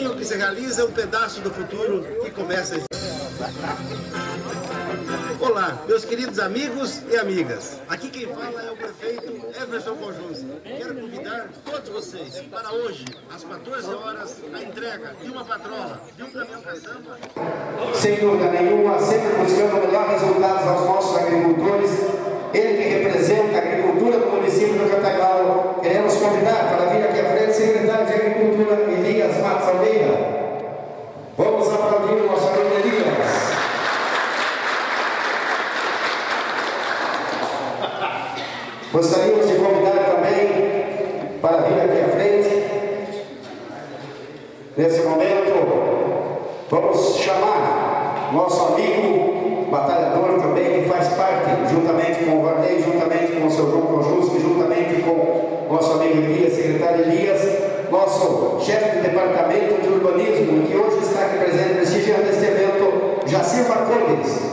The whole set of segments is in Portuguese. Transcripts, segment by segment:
sonho que se realiza é um pedaço do futuro que começa a existir. Olá, meus queridos amigos e amigas. Aqui quem fala é o prefeito Everson Conjunce. Quero convidar todos vocês para hoje, às 14 horas, a entrega de uma patrola, de um caminhão caçamba. Sem dúvida nenhuma, sempre buscando melhores resultados aos nossos agricultores. Ele que representa a agricultura do município do Cantagalo. Queremos convidar para vir aqui à frente, secretário de Agricultura, Elias Matos Almeida. Vamos aplaudir o nosso amigo Elias. Gostaríamos de convidar também para vir aqui à frente. Nesse momento, vamos chamar nosso amigo batalhador também, que faz parte, juntamente com o Varney, juntamente com o seu João Conjunce, juntamente com o nosso amigo Elias, secretário Elias, nosso chefe de departamento de urbanismo, que hoje está aqui presente prestigiando este evento, Jacir Marcondes.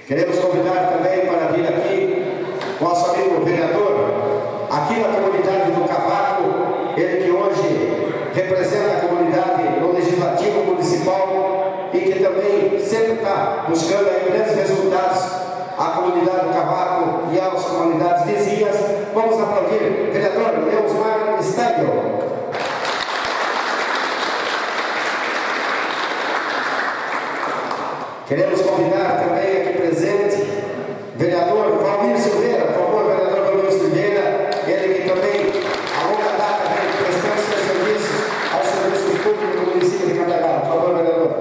Queremos convidar também para vir aqui nosso amigo vereador, aqui na comunidade do Cavaco, ele que hoje representa a comunidade no Legislativo Municipal e que também sempre está buscando aí grandes resultados à comunidade do Cavaco e às comunidades vizinhas. Vamos aplaudir o vereador Leosmar Stagel. Queremos convidar também aqui presente vereador Valmir Silveira, por favor, vereador Valmir Silveira, ele que também, a longa data, vem prestando seus serviços aos serviços públicos do município de Cantagalo. Por favor, vereador.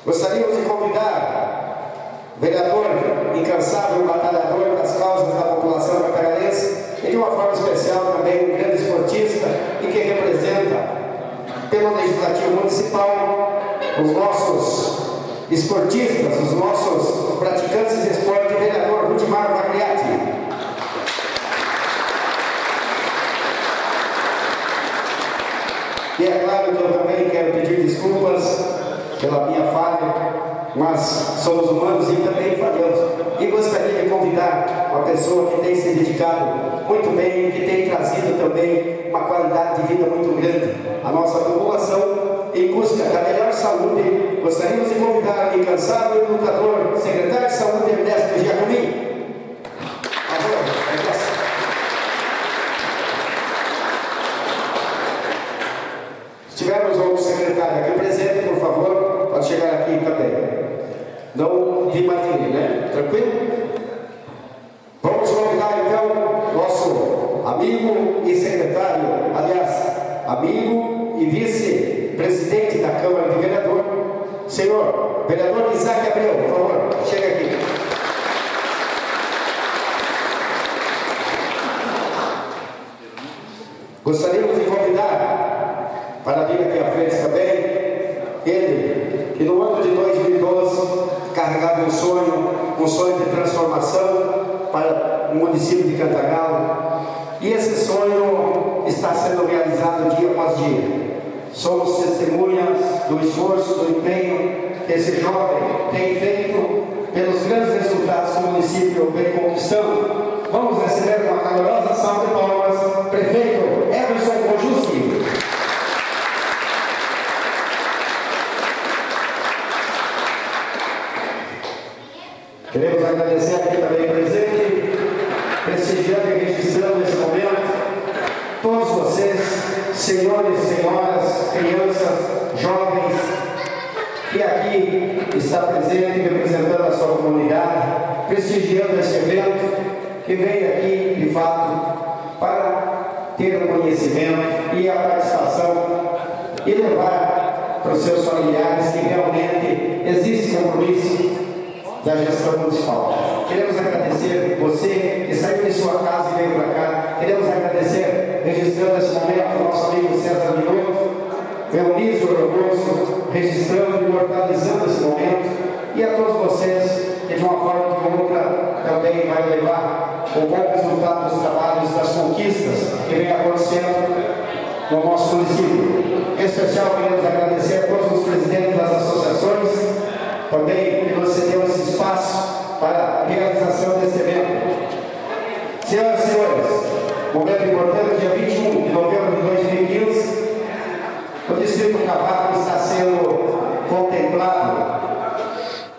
Gostaríamos de convidar o vereador incansável, batalhador das causas da população cantagalense e de uma forma especial também um grande esportista e que representa pelo Legislativo Municipal os nossos esportistas, os nossos praticantes de esporte, o vereador Rudimar Magliatti. E é claro que eu também quero pedir desculpas pela minha falha, mas somos humanos e também falhamos. E gostaria de convidar uma pessoa que tem se dedicado muito bem, que tem trazido também uma qualidade de vida muito grande à nossa população, em busca da melhor saúde. Gostaríamos de convidar o incansável lutador, secretário de Saúde, Ernesto Giacomini. Por favor, Ernesto. Se tivermos outro secretário aqui presente, por favor, pode chegar aqui também. Não de matinê, né? Tranquilo? Vamos convidar então nosso amigo e secretário, aliás, amigo e vice-presidente da Câmara de Vereador, senhor vereador Isaac Abreu, por favor, chega aqui. Gostaríamos de convidar para vir aqui à frente também ele que no ano de 2012 carregava um sonho de transformação para o município de Cantagalo, e esse sonho está sendo realizado dia após dia. Somos testemunhas do esforço, do empenho que esse jovem tem feito pelos grandes resultados que o município vem conquistando. Vamos receber uma calorosa salva de palmas, prefeito Everson Conjunce. Queremos agradecer aqui também presente, prestigiando e registrando nesse momento todos vocês, senhores, senhoras, crianças, jovens, que aqui está presente representando a sua comunidade, prestigiando esse evento, que veio aqui, de fato, para ter o conhecimento e a participação e levar para os seus familiares que realmente existe compromisso da gestão municipal. Queremos agradecer você que saiu de sua casa e veio para cá. Queremos agradecer, registrando esse momento, o nosso amigo César Minotto, Eunice Orgulhoso, registrando e imortalizando esse momento, e a todos vocês que de uma forma ou de outra também vai levar o bom resultado dos trabalhos, das conquistas que vem acontecendo no nosso município. Em especial, queremos agradecer a todos os presidentes das associações, também que nos cedeu esse espaço para a realização desse evento. Senhoras e senhores, momento importante, dia 21 de novembro de 2015, o Distrito do Cavaco está sendo contemplado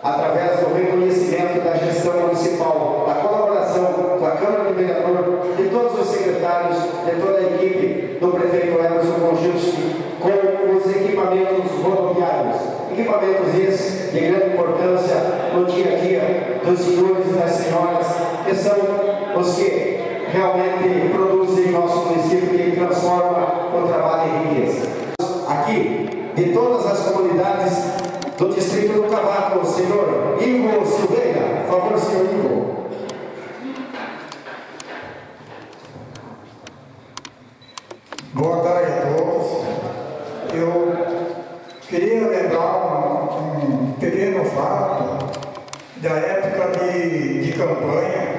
através do reconhecimento da gestão municipal, da colaboração com a Câmara do Vereador, de todos os secretários, de toda a equipe do prefeito Emerson Konjinski, com os equipamentos rodoviários. Equipamentos esses de grande importância no dia a dia dos senhores e das senhoras, que são os que realmente produzem nosso município e transforma o trabalho em riqueza. Aqui, de todas as comunidades do Distrito do Cavaco, o senhor Ivo Silveira. Por favor, senhor Ivo. Boa tarde a todos. Eu queria lembrar um pequeno fato da época de campanha,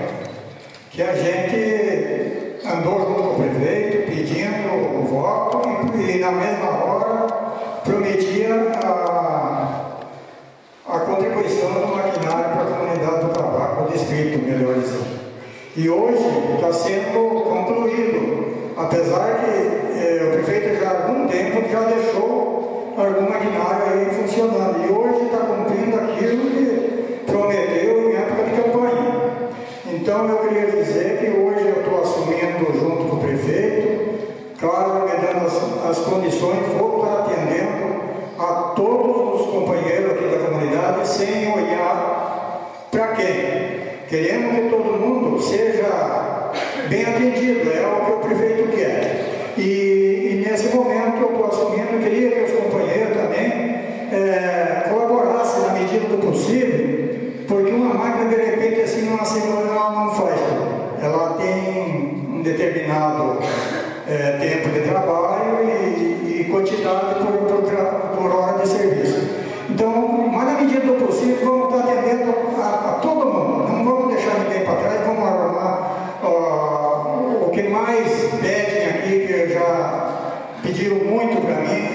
que a gente andou junto com o prefeito pedindo o voto e na mesma hora prometia a contribuição do maquinário para a comunidade do Cavaco, o distrito, melhor dizendo. E hoje está sendo concluído, apesar que o prefeito já há algum tempo já deixou algum maquinário aí funcionando. E hoje está cumprindo aquilo que prometeu em época de campanha. Então eu queria dizer que hoje eu estou assumindo junto com o prefeito, claro, me dando as condições, vou estar atendendo a todos os companheiros aqui da comunidade sem olhar para quem. Queremos que todo mundo seja bem atendido, é o que o prefeito quer. E nesse momento eu estou assumindo, queria que os companheiros também colaborassem na medida do possível, porque uma máquina de repente assim numa semana ela não faz tudo. Ela tem um determinado tempo de trabalho e quantidade por hora de serviço. Então, mas na medida do possível, vamos estar atendendo a todo mundo. Não vamos deixar ninguém para trás, vamos arrumar o que mais pedem aqui, que já pediram muito para mim,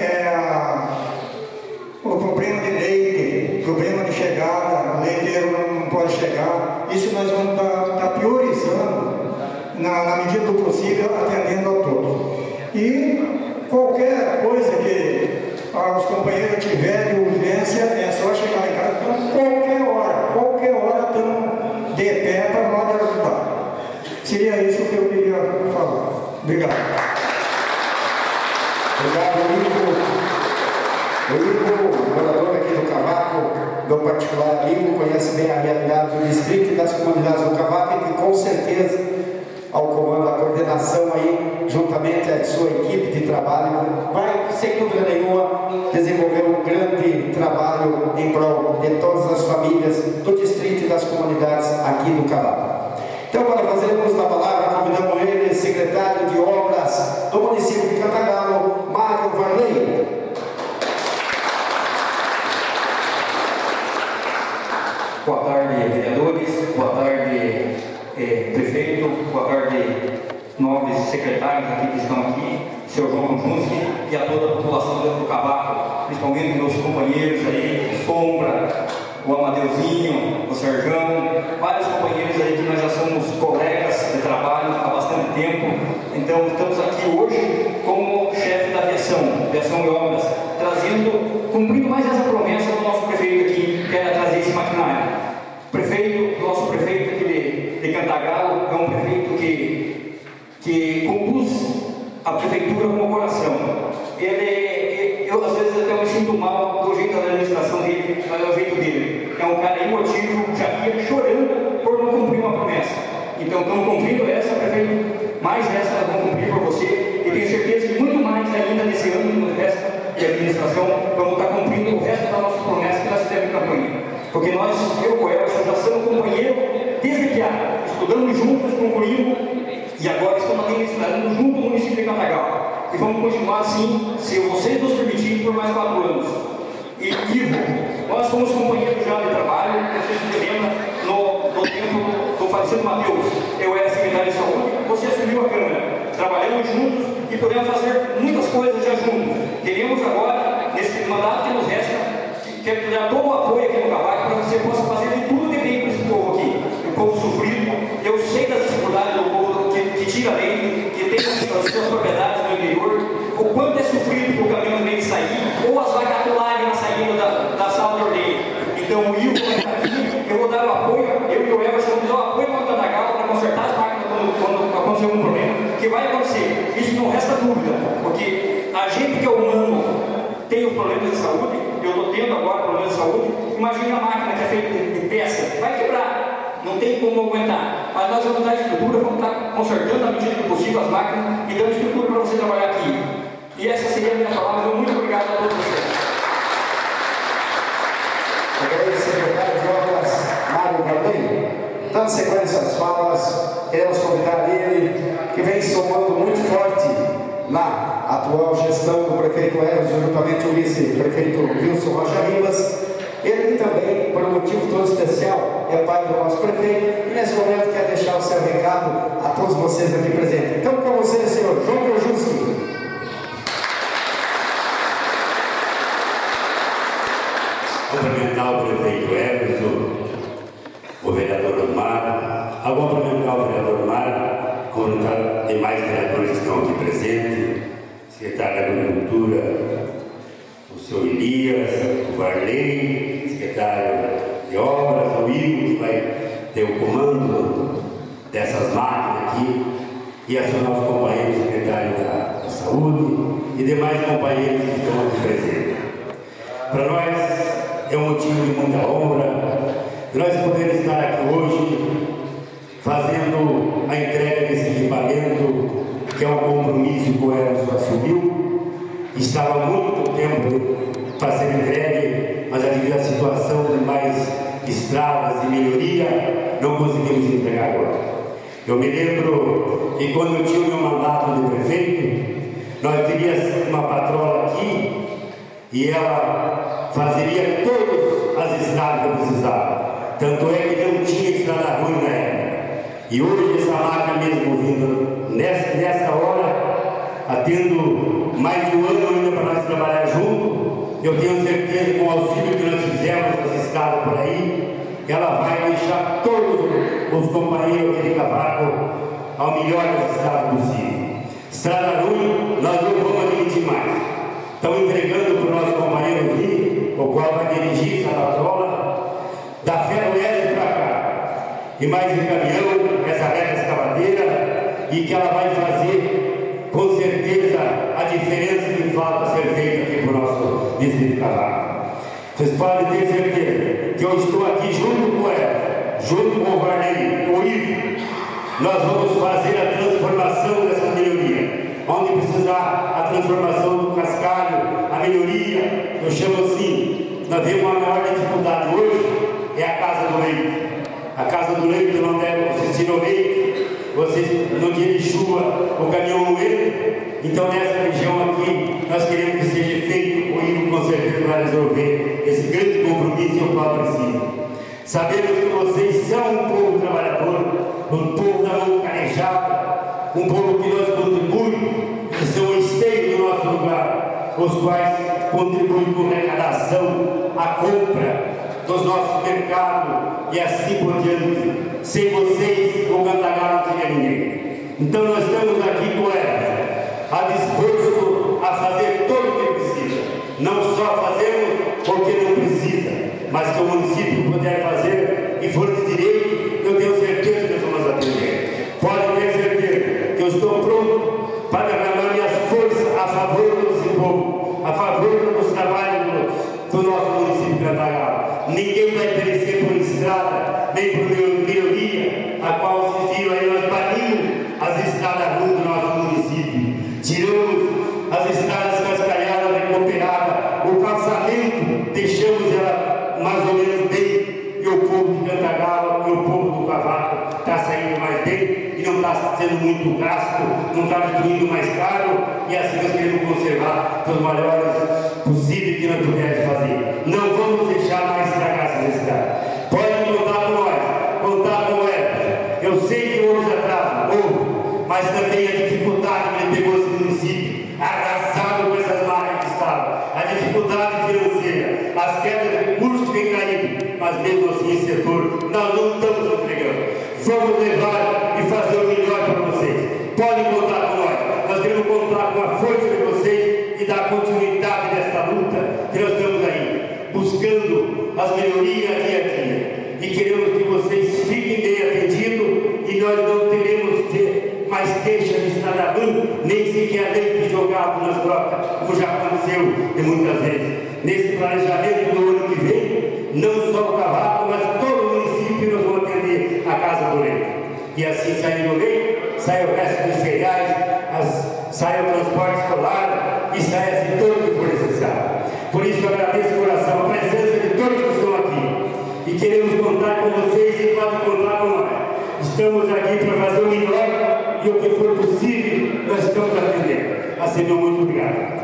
o problema de leite, problema de chegada, o leiteiro não pode chegar. Isso nós vamos estar priorizando, na medida do possível, atendendo a todos. E qualquer coisa que os companheiros tiverem urgência, é só chegar lá em casa. Então, qualquer hora estamos de pé para nós ajudar. Seria isso que eu queria falar. Obrigado. Obrigado, Ivo. O Ivo, morador aqui do Cavaco, meu particular amigo, conhece bem a realidade do distrito e das comunidades do Cavaco, e que com certeza, ao comando da coordenação aí, juntamente à sua equipe de trabalho, vai, sem dúvida nenhuma, desenvolver um grande trabalho em prol de todas as famílias do distrito e das comunidades aqui do Cavaco. Então, para fazermos da palavra, convidamos ele, secretário de Obras do município de Cantagalo, Mário Varley. Boa tarde, vereadores. Boa tarde, prefeito. Boa tarde, nobres secretários aqui que estão aqui, seu João Konjinski, e a toda a população do Cavaco, principalmente meus companheiros aí, o Sombra, o Amadeuzinho, o Serjão, vários companheiros aí que nós já somos colegas de trabalho há bastante tempo. Então estamos aqui hoje como chefe da aviação e obras, cumprindo mais essa promessa do nosso prefeito aqui, que era trazer esse maquinário. Nosso prefeito aqui de Cantagalo é um prefeito que conduz a prefeitura com o coração. Eu às vezes até me sinto mal do jeito da administração dele, mas é o jeito dele. É um cara emotivo, já ia chorando por não cumprir uma promessa. Então estamos cumprindo essa, prefeito, mais essa nós vamos cumprir por você, e tenho certeza que muito mais ainda nesse ano, no resto de administração, vamos estar cumprindo o resto das nossas promessas que nós fizemos em campanha. Porque nós, eu e o Elcio, já somos companheiros desde que estudamos juntos, concluímos, e agora estamos administrando junto no município de Cantagalo. E vamos continuar assim, se vocês nos permitirem, por mais 4 anos. E Ivo, nós somos companheiros já de trabalho, vocês se lembram, no tempo do falecido Matheus, eu era secretário de saúde, você assumiu a Câmara. Trabalhamos juntos e podemos fazer muitas coisas já juntos. Queremos agora, nesse mandato que nos resta, quero dar todo o apoio aqui no Cavaco para que você possa fazer de tudo de bem para esse povo aqui, o povo sofrido. Eu sei das dificuldades do povo do sofrendo agora problemas de saúde. Imagine a máquina que é feita de peça, vai quebrar, não tem como aguentar. Mas nós vamos dar estrutura, vamos estar consertando à medida do possível as máquinas e dando estrutura para você trabalhar aqui. E essa seria a minha palavra. Muito obrigado a todos vocês. Agradeço, secretário de Obras, Mário Valdem. Dando sequência às falas, queremos convidar ele, que vem somando muito forte na atual gestão do prefeito Eros, juntamente com o vice-prefeito Wilson Rocha Ribas. Ele também, por um motivo todo especial, é pai do nosso prefeito e nesse momento quer deixar o seu recado a todos vocês aqui presentes. Então, com vocês, senhor João Kojunski. Cumprimentar o prefeito Everson, o vereador Omar, ao cumprimentar o vereador Omar, cumprimentar demais vereadores que estão aqui presentes, secretário da Agricultura, o senhor Elias, o Varley, secretário de Obras, o Igor, que vai ter o comando dessas máquinas aqui, e a seu nosso companheiro secretário da Saúde e demais companheiros que estão aqui presentes. Para nós, é um motivo de muita honra nós podermos estar aqui hoje fazendo a entrega desse equipamento, que é um compromisso que o Eros assumiu. Estava há muito tempo para ser entregue, mas devido à situação de mais estradas e melhoria, não conseguimos entregar agora. Eu me lembro que quando eu tinha o meu mandato de prefeito, nós teríamos uma patrola aqui e ela fazeria todas as estradas que eu precisava. Tanto é que não tinha estrada ruim na época. E hoje essa máquina mesmo vindo nessa hora, tendo mais de um ano ainda para nós trabalhar junto, eu tenho certeza que com o auxílio que nós fizemos das estradas por aí, ela vai deixar todos os companheiros aqui de Cavaco ao melhor das estradas possível. Estrada ruim, nós não vamos admitir mais. Estão entregando para o nosso companheiro aqui, o qual vai dirigir essa patrola, da Ferroeste para cá, e mais um caminhão, essa reta escavadeira, e que ela vai fazer, com certeza, a diferença que falta ser feita aqui para o nosso distrito de Cavaco. Vocês podem ter certeza que eu estou aqui junto com ela, junto com o Varney, com o Ivo. Nós vamos fazer a transformação dessa melhoria. Onde precisar a transformação do cascalho, a melhoria, eu chamo assim, nós temos uma maior dificuldade hoje, é a Casa do Leite. A Casa do Leite não deve, vocês tiram leite, vocês no dia de chuva, o caminhão não entra. Então nessa região aqui, nós queremos que seja feito, o Ivo com certeza vai resolver esse grande compromisso que o qual precisa. Sabemos que vocês são um povo trabalhador, um povo da mão canejada, um povo que nós contribuímos, que são o esteio do nosso lugar, os quais contribuem com a arrecadação, a compra dos nossos mercados e assim por diante. Sem vocês, o Cantagalo não teria ninguém. Então nós estamos aqui com ela, disposto a fazer tudo o que precisa. Não só fazemos porque não precisa, mas que o município puder fazer e for de direito, eu tenho certeza que nós vamos atender. Pode ter certeza que eu estou pronto para derramar minhas forças a favor desse povo, a favor dos trabalhos do nosso município de Cantagalo. Ninguém vai perecer por estrada, nem por melhoria, a qual vocês viram aí, nós banimos as estradas ruins do nosso município. Tiramos as estradas cascalhadas, recuperadas, o calçamento, deixamos ela mais ou menos bem, e o povo de Cantagalo, e o povo do Cavaco está saindo mais bem, e não está sendo muito gasto, não está destruindo mais caro, e assim nós queremos conservar os melhores possíveis que nós pudermos fazer. Não vamos deixar mais estragar essas estradas. Pode contar com nós, contar com ela. Eu sei que houve atraso, houve, mas também a dificuldade que ele pegou esse município, arrasado com essas máquinas que estavam, a dificuldade financeira, as quedas de recursos que têm caído, mas mesmo assim esse setor nós não estamos entregando. Vamos levar e fazer o melhor para vocês. Podem contar com nós. Nós queremos contar com a força de vocês e dar continuidade nessa luta que nós estamos aí, buscando as melhorias dia a dia. E queremos que vocês fiquem bem atendidos e nós não teremos ter mais queixa de estrada ruim, nem sequer leite jogado nas trocas, como já aconteceu de muitas vezes. nesse planejamento do ano que vem, não só o Cavaco, mas todo o município nós vamos atender a Casa do Leite. E assim saindo o leite, sai o resto dos cereais, sai o transporte escolar e sai assim tudo que for necessário. Por isso eu agradeço de coração a presença de todos que estão aqui. E queremos contar com vocês e podem contar com nós. Estamos aqui para fazer o melhor e o que for possível nós estamos atendendo. Assim, muito obrigado.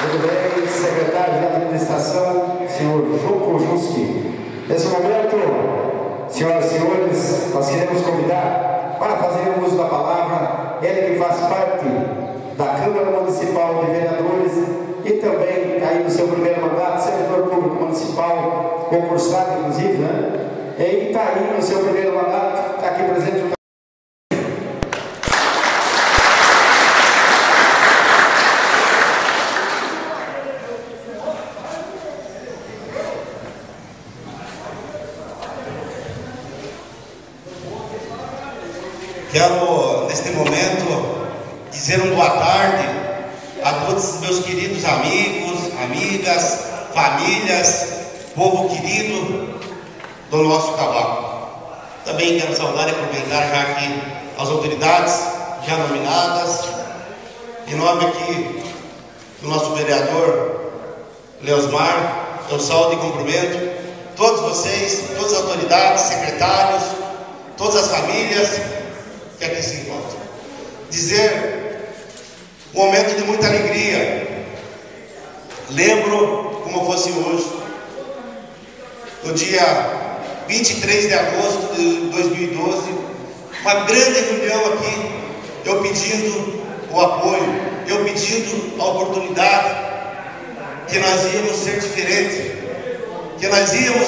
Muito bem, secretário de administração, senhor Juco Juski. Nesse momento, senhoras e senhores, nós queremos convidar para fazer o uso da palavra ele que faz parte da Câmara Municipal de Vereadores e também está aí no seu primeiro mandato, servidor público municipal, concursado inclusive, né? E está aí no seu primeiro mandato, está aqui presente o Quero, neste momento, dizer uma boa tarde a todos os meus queridos amigos, amigas, famílias, povo querido do nosso Cavaco. Também quero saudar e cumprimentar já aqui as autoridades já nominadas, em nome aqui do nosso vereador Leosmar, eu saúdo e cumprimento todos vocês, todas as autoridades, secretários, todas as famílias que aqui se encontram. Dizer um momento de muita alegria. Lembro como fosse hoje, no dia 23 de agosto de 2012, uma grande reunião aqui, eu pedindo o apoio, eu pedindo a oportunidade, que nós íamos ser diferentes, que nós íamos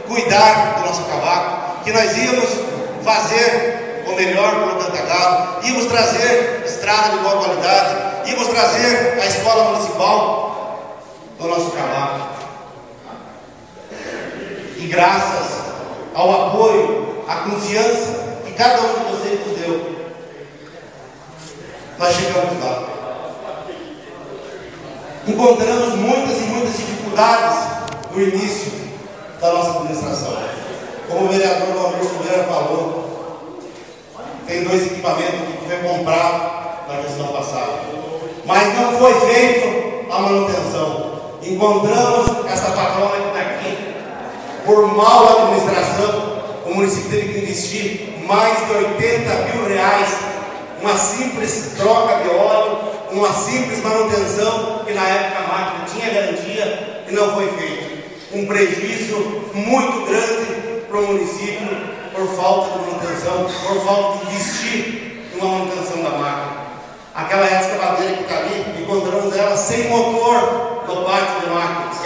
cuidar do nosso cavaco, que nós íamos fazer o melhor para o Cantagalo, íamos trazer estrada de boa qualidade, íamos trazer a escola municipal do nosso cavaco. E graças ao apoio, à confiança que cada um de vocês nos deu, nós chegamos lá. Encontramos muitas e muitas dificuldades no início da nossa administração. Como o vereador Valmir Silveira falou, tem 2 equipamentos que foi comprado na gestão passada, mas não foi feito a manutenção. Encontramos essa patrona que está aqui, por mal administração, o município teve que investir mais de R$80 mil, uma simples troca de óleo, uma simples manutenção, que na época a máquina tinha garantia e não foi feito. Um prejuízo muito grande para o município, por falta de manutenção, por falta de investir numa manutenção da máquina. Aquela escavadeira que está ali, encontramos ela sem motor no pátio de máquinas,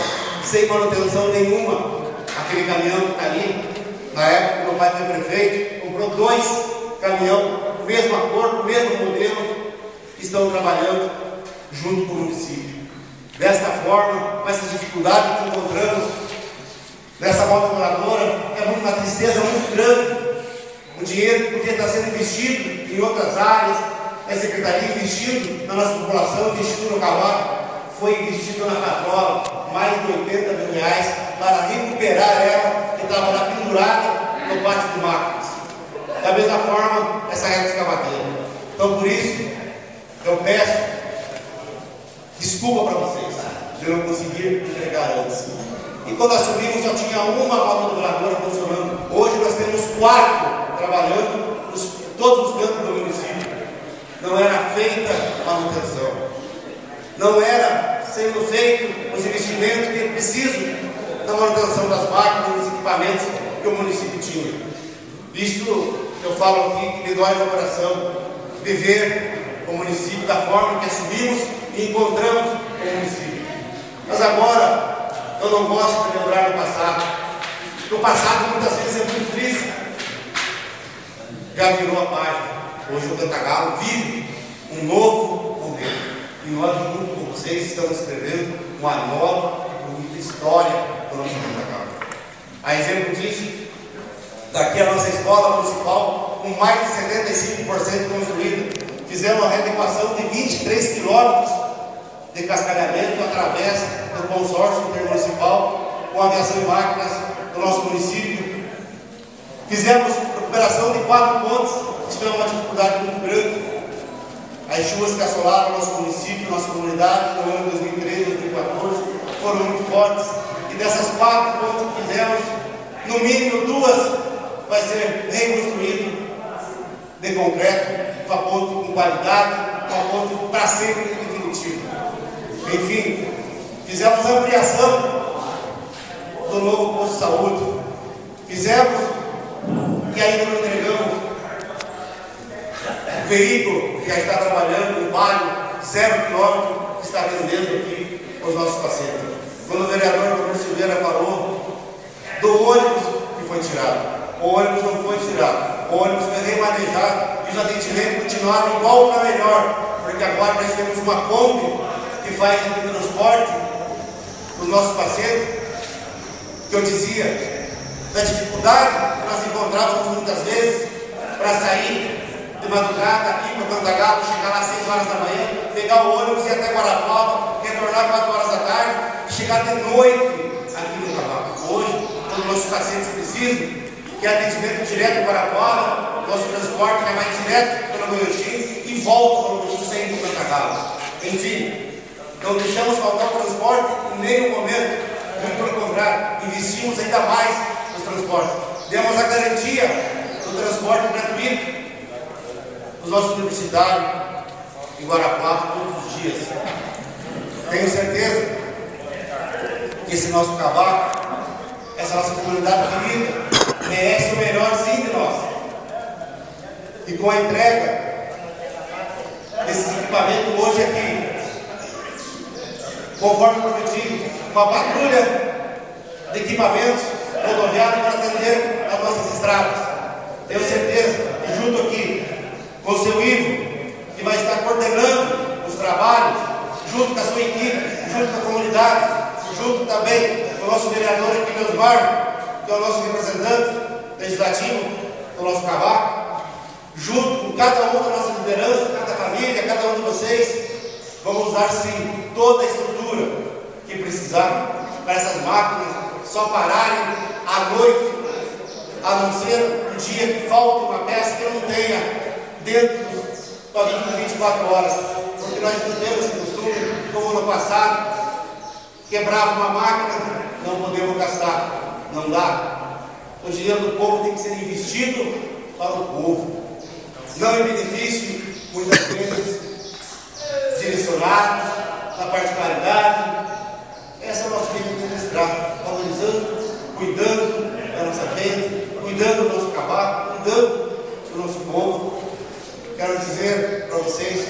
sem manutenção nenhuma. Aquele caminhão que está ali, na época meu pai foi prefeito, comprou 2 caminhões, mesma cor, mesmo modelo, que estão trabalhando junto com o município. Desta forma, com essa dificuldade que encontramos, nessa moto moradora, é uma tristeza muito grande. O dinheiro que podia estar sendo investido em outras áreas, a secretaria investindo na nossa população, investindo no cavaco, foi investido na patrola, mais de R$80 mil para recuperar ela, que estava lá pendurada no pátio de máquinas. Da mesma forma, essa reta escavadeira. Então, por isso, eu peço desculpa para vocês, de eu não conseguir entregar antes. E quando assumimos, só tinha uma motoradora funcionando. Hoje nós temos 4 trabalhando em todos os cantos do município. Não era feita manutenção. Não era sendo feito os investimentos que é preciso na manutenção das máquinas e dos equipamentos que o município tinha. Isto eu falo aqui que me dói no coração de ver o município da forma que assumimos e encontramos o município. Mas agora, eu não gosto de lembrar do passado, porque o passado muitas vezes é muito triste. Já virou a página. Hoje o Cantagalo vive um novo momento. E nós, junto com vocês, estamos escrevendo uma nova e bonita história do nosso Cantagalo. A exemplo disso, daqui a nossa escola municipal, com mais de 75% construída, Fizemos a readequação de 23 quilômetros de cascalhamento através do consórcio intermunicipal com aviação e máquinas do nosso município. Fizemos recuperação de 4 pontes que tiveram uma dificuldade muito grande. As chuvas que assolaram nosso município, nossa comunidade, no ano 2013 e 2014, foram muito fortes. E dessas 4 pontes que fizemos, no mínimo 2 vai ser reconstruído de concreto, uma ponte com qualidade, uma ponte para sempre e definitivo. Enfim, fizemos ampliação do novo posto de saúde. Fizemos e ainda não entregamos o veículo que já está trabalhando, um Palio 0 km, que está atendendo aqui os nossos pacientes. Quando o vereador Dr. Silveira falou do ônibus que foi tirado, o ônibus não foi tirado, o ônibus foi remanejado e os atendimentos continuaram igual para melhor, porque agora nós temos uma Kombi que faz o transporte dos nossos pacientes, que eu dizia, da dificuldade que nós encontrávamos muitas vezes para sair de madrugada aqui para Cantagalo, chegar lá às 6 horas da manhã, pegar o ônibus e ir até Guarapava, retornar 4 horas da tarde e chegar de noite aqui no Cavaco. Hoje, quando os nossos pacientes precisam, que é atendimento direto em Guarapava, nosso transporte já vai direto para o Goiôxim e volta para o Goiôxim sem ir para Cantagalo. Enfim, não deixamos faltar o transporte em nenhum momento, muito pelo contrário, investimos ainda mais nos transportes. Demos a garantia do transporte gratuito os nossos universitários em Guarapava todos os dias. Tenho certeza que esse nosso Cavaco, essa nossa comunidade querida, merece o melhor sim de nós. E com a entrega desses equipamentos hoje aqui, conforme prometido, uma patrulha de equipamentos rodoviários para atender as nossas estradas. Tenho certeza que junto aqui com o seu Ivo, que vai estar coordenando os trabalhos, junto com a sua equipe, junto com a comunidade, junto também com o nosso vereador aqui, Leosmar, que é o nosso representante legislativo do nosso Cavaco, junto com cada uma da nossa liderança, cada família, cada um de vocês, vamos dar sim toda a estrutura que precisar para essas máquinas só pararem à noite, a não ser um dia que falte uma peça que não tenha dentro dos pavilhões de 24 horas, porque nós não temos esse costume, como no passado, quebrava uma máquina, não podemos gastar, não dá. O dinheiro do povo tem que ser investido para o povo, não em benefício, muitas vezes, direcionados na particularidade. Essa é a nossa vida de administrar, valorizando, cuidando da nossa gente, cuidando do nosso Cavaco, cuidando do nosso povo. Quero dizer para vocês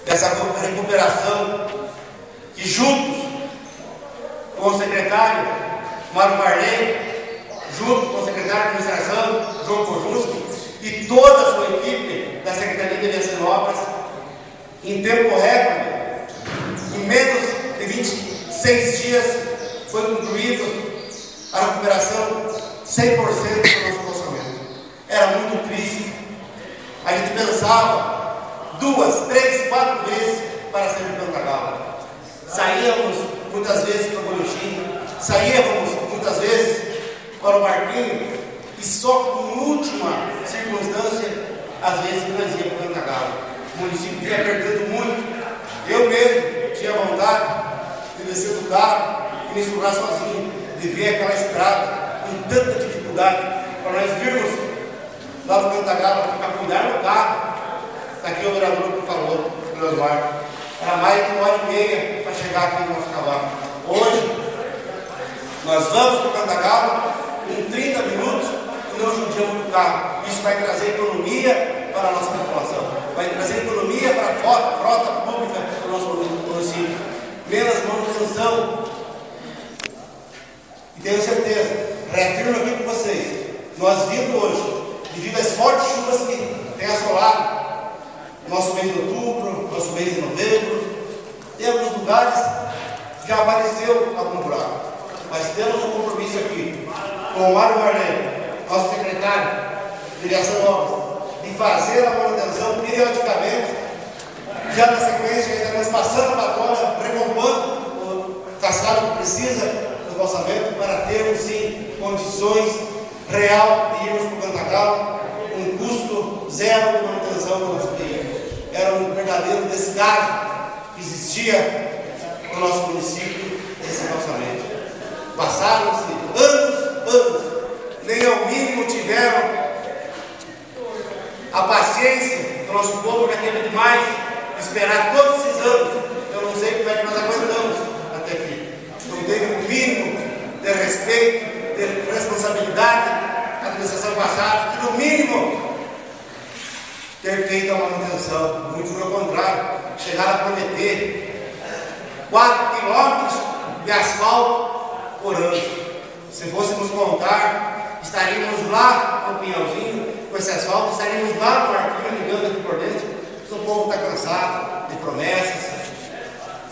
dessa recuperação que juntos com o secretário Mário Marley, junto com o secretário de administração João Kojunski e toda a sua equipe da Secretaria de Aviação e Obras, em tempo recorde, em menos de 26 dias, foi concluído a recuperação 100% do nosso orçamento. Era muito triste. A gente pensava 2, 3, 4 vezes para ser de Cantagalo. Saíamos muitas vezes para o Goiôxim, saíamos muitas vezes para o Barquinho, e só em última circunstância, às vezes, nós íamos para Cantagalo. O município vinha perdendo muito. Eu mesmo tinha vontade de descer do carro e me segurar sozinho, de ver aquela estrada com tanta dificuldade, para nós virmos lá do Cantagalo, para cuidar do carro. Está aqui o vereador que falou, o Leosmar. Era mais de 1h30 para chegar aqui no nosso Cavaco. Hoje, nós vamos para o Cantagalo em 30 minutos e não judiamos do carro. Isso vai trazer economia para a nossa população, vai trazer economia para a frota pública do nosso município, menos manutenção. E tenho certeza, reafirmo aqui com vocês, nós vimos hoje, devido às fortes chuvas que tem assolado nosso mês de outubro, nosso mês de novembro, em alguns lugares já apareceu algum buraco, mas temos um compromisso aqui com o Mário Marley, nosso secretário de Aviação e Obras, de fazer a manutenção manutenção periodicamente. Já na sequência, estaremos passando a patrona, recompondo o cascalho que precisa do orçamento para termos, sim, condições real de irmos para o Cantagalo, um custo zero de manutenção do nosso terreno. Era um verdadeiro descaso que existia no nosso município esse orçamento. Passaram-se anos, nem ao mínimo tiveram a paciência do nosso povo, já teve demais de esperar todos esses anos. Eu não sei como é que nós aguentamos até aqui. Não teve um mínimo de respeito, de responsabilidade à administração passada, que no mínimo ter feito a manutenção. Muito pelo contrário, chegaram a prometer 4 quilômetros de asfalto por ano. Se fôssemos contar, estaríamos lá no Pinhalzinho, com esse asfalto, estaríamos lá no Arquinho, ligando aqui por dentro. O povo está cansado de promessas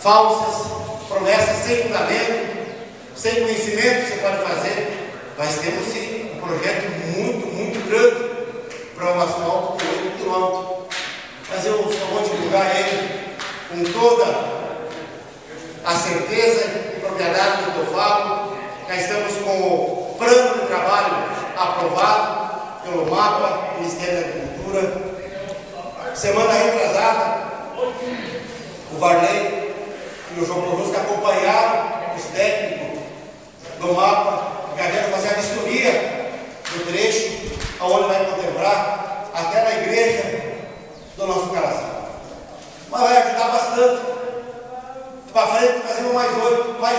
falsas, promessas sem fundamento, sem conhecimento que você pode fazer. Nós temos sim um projeto muito grande para um asfalto de 8 quilômetros. Mas eu só vou divulgar ele com toda a certeza e propriedade do que eu falo. Já estamos com o plano de trabalho aprovado pelo MAPA, Ministério da Agricultura. Semana retrasada, o Varley e o João Corrusca acompanharam os técnicos do MAPA, que vieram fazer a vistoria do trecho, aonde vai contemplar até na igreja do nosso Caraçá. Mas vai ajudar bastante. Para frente, fazemos mais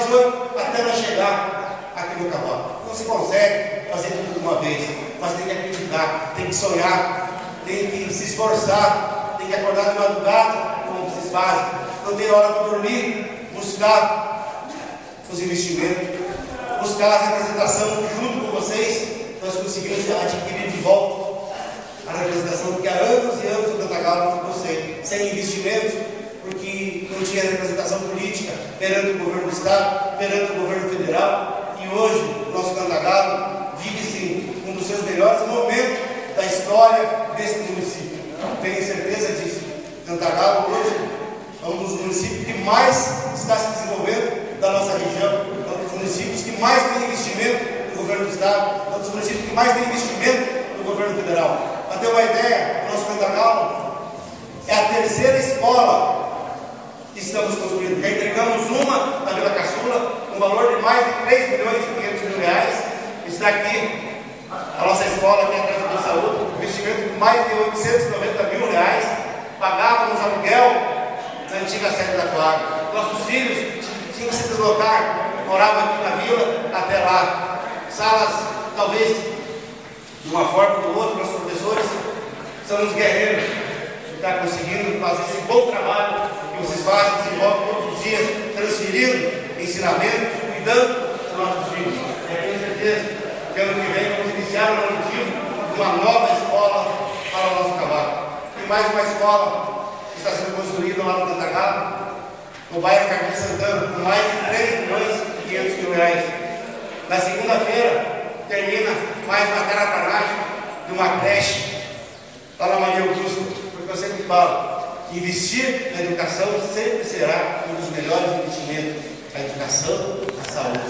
8, até nós chegar aqui no Cavalo. Não se consegue fazer tudo de uma vez, mas tem que acreditar, tem que sonhar, tem que se esforçar, tem que acordar de madrugada, como vocês fazem. Não tem hora para dormir, buscar os investimentos, buscar a representação que, junto com vocês, nós conseguimos adquirir de volta a representação, porque há anos e anos o Cantagalo ficou sem investimentos, porque não tinha representação política perante o governo do Estado, perante o governo federal. E hoje o nosso Cantagalo vive-se um dos seus melhores momentos da história deste município. Tenho certeza disso. Cantagalo hoje é um dos municípios que mais está se desenvolvendo da nossa região, é um dos municípios que mais tem investimento do governo do Estado, é um dos municípios que mais tem investimento do governo federal. Para ter uma ideia, o nosso Cantagalo é a terceira escola que estamos construindo. Já entregamos uma na Vila Caçula, um valor de mais de 3 milhões e 500 mil reais. Está aqui a nossa escola, que é a Casa da Saúde, investimento de mais de 890 mil reais. Pagávamos aluguel na antiga sede da Coag. Nossos filhos tinham que se deslocar, moravam aqui na vila até lá. Salas, talvez de uma forma ou de outra, nossos professores são os guerreiros que estão conseguindo fazer esse bom trabalho que vocês fazem, desenvolvem todos os dias, transferindo ensinamentos, cuidando dos nossos filhos. Eu tenho certeza que ano que vem vamos iniciar o objetivo de uma nova escola para o nosso Cavalo. E mais uma escola que está sendo construída lá no Cantagalo, no bairro Jardim Santana, com mais de 3 milhões e 500 mil reais. Na segunda-feira termina mais uma terraplanagem de uma creche lá na Maria Augusta, porque eu sempre falo, investir na educação sempre será um dos melhores investimentos. A educação, a saúde.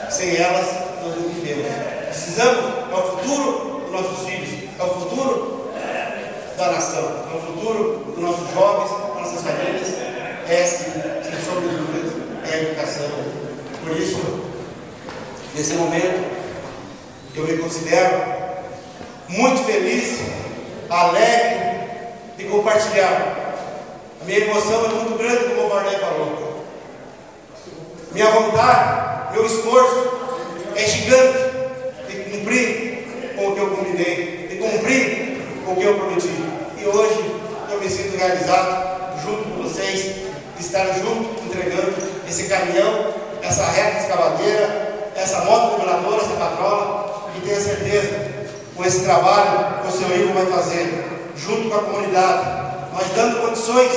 Sem elas, nós não vivemos. Precisamos, é o futuro dos nossos filhos, é o futuro da nação, é o futuro dos nossos jovens, das nossas famílias. Essa, sem sombra de dúvidas, é a educação. Por isso, nesse momento, eu me considero muito feliz, alegre de compartilhar. A minha emoção é muito grande, como o Varley falou. Minha vontade, meu esforço é gigante de cumprir com o que eu combinei, de cumprir com o que eu prometi. E hoje eu me sinto realizado junto com vocês, de estar junto, entregando esse caminhão, essa reta escavadeira, essa moto niveladora, essa patrola, e tenho certeza, com esse trabalho que o seu Ivo vai fazer, junto com a comunidade, nós dando condições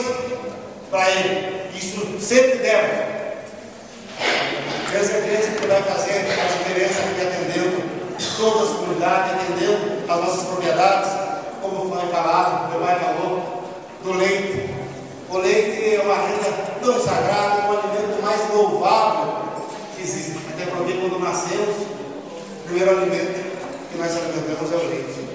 para ele, isso sempre demos. Tenho certeza que vai fazer a diferença aqui, atendendo todas as comunidades, atendendo as nossas propriedades, como foi falado. falado, meu pai falou, do leite. O leite é uma renda tão sagrada, é o alimento mais louvável que existe. Até porque quando nascemos, o primeiro alimento que nós alimentamos é o leite.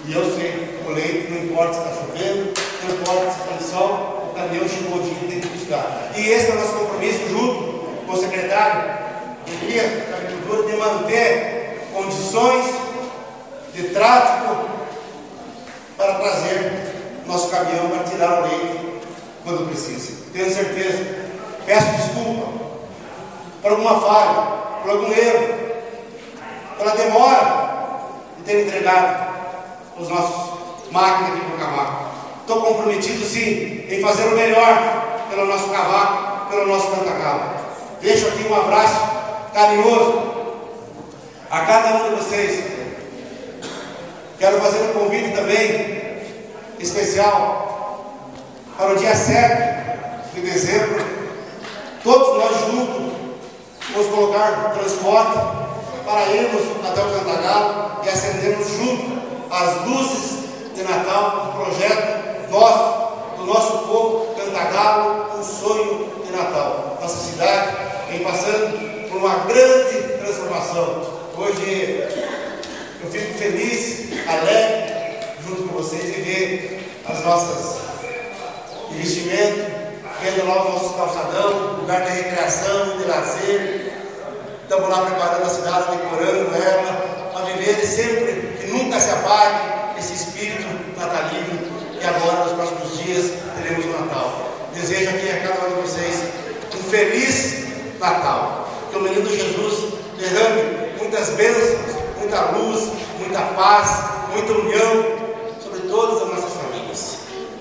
E eu sei, o leite, não importa se está chovendo, não importa se está de sol, o caminhão chegou o dia que tem que buscar. E esse é o nosso compromisso junto com o secretário de Agricultura, de manter condições de tráfego para trazer nosso caminhão para tirar o leite quando precisa. Tenho certeza. Peço desculpa por alguma falha, por algum erro, pela demora de ter entregado os nossos máquinas aqui para o cavaco. Estou comprometido sim em fazer o melhor pelo nosso cavaco, pelo nosso Cantagalo. Deixo aqui um abraço carinhoso a cada um de vocês. Quero fazer um convite também especial para o dia 7 de dezembro. Todos nós juntos vamos colocar transporte para irmos até o Cantagalo e acendermos juntos as luzes de Natal do projeto nosso, do nosso povo Cantagalo, um sonho de Natal. Nossa cidade vem passando por uma grande transformação. Hoje eu fico feliz, alegre, junto com vocês, e ver as nossas investimentos, vendo lá os nossos calçadão, lugar de recreação, de lazer. Estamos lá preparando a cidade, decorando ela, para viver sempre, que nunca se apague esse espírito natalino, e agora, nos próximos dias, teremos o Natal. Desejo aqui a cada um de vocês um feliz Natal. Que o menino Jesus derrame muitas bênçãos, muita luz, muita paz, muita união sobre todas as nossas famílias.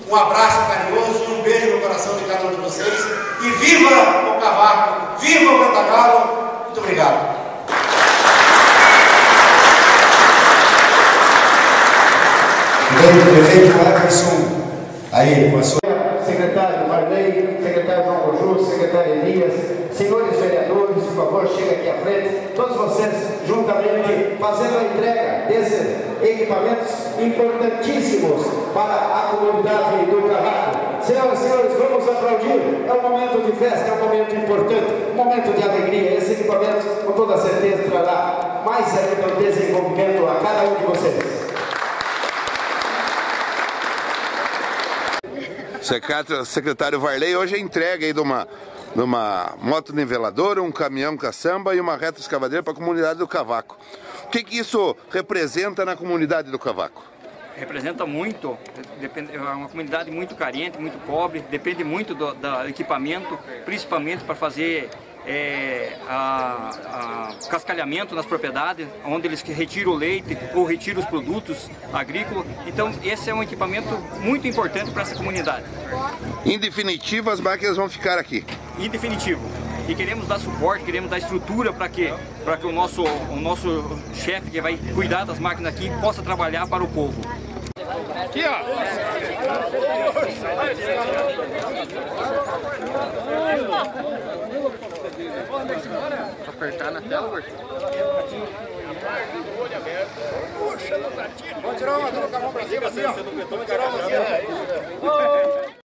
Um abraço carinhoso e um beijo no coração de cada um de vocês. E viva o cavaco, viva o Cantagalo. Muito obrigado. Prefeito Everson, aí com a sua secretário Varley, secretário João Conjunto, secretário Elias, senhores vereadores, por favor, chega aqui à frente, todos vocês juntamente fazendo a entrega desses equipamentos importantíssimos para a comunidade do Cavaco. Senhoras e senhores, vamos aplaudir. É um momento de festa, é um momento importante, um momento de alegria. Esse equipamento, com toda certeza, trará mais ainda desenvolvimento a cada um de vocês. Secretário Varley, hoje é entrega aí de uma moto niveladora, um caminhão caçamba e uma reta escavadeira para a comunidade do Cavaco. O que isso representa na comunidade do Cavaco? Representa muito, é uma comunidade muito carente, muito pobre, depende muito do equipamento, principalmente para fazer cascalhamento nas propriedades, onde eles retiram o leite ou retiram os produtos agrícolas. Então esse é um equipamento muito importante para essa comunidade. Em definitivo, as máquinas vão ficar aqui? Em definitivo. E queremos dar suporte, queremos dar estrutura para que o nosso chefe que vai cuidar das máquinas aqui possa trabalhar para o povo. Aqui, ó! Apertar na tela, Porto. Vamos tirar uma, colocar a mão pra cima assim, ó. Vamos tirar uma assim, ó.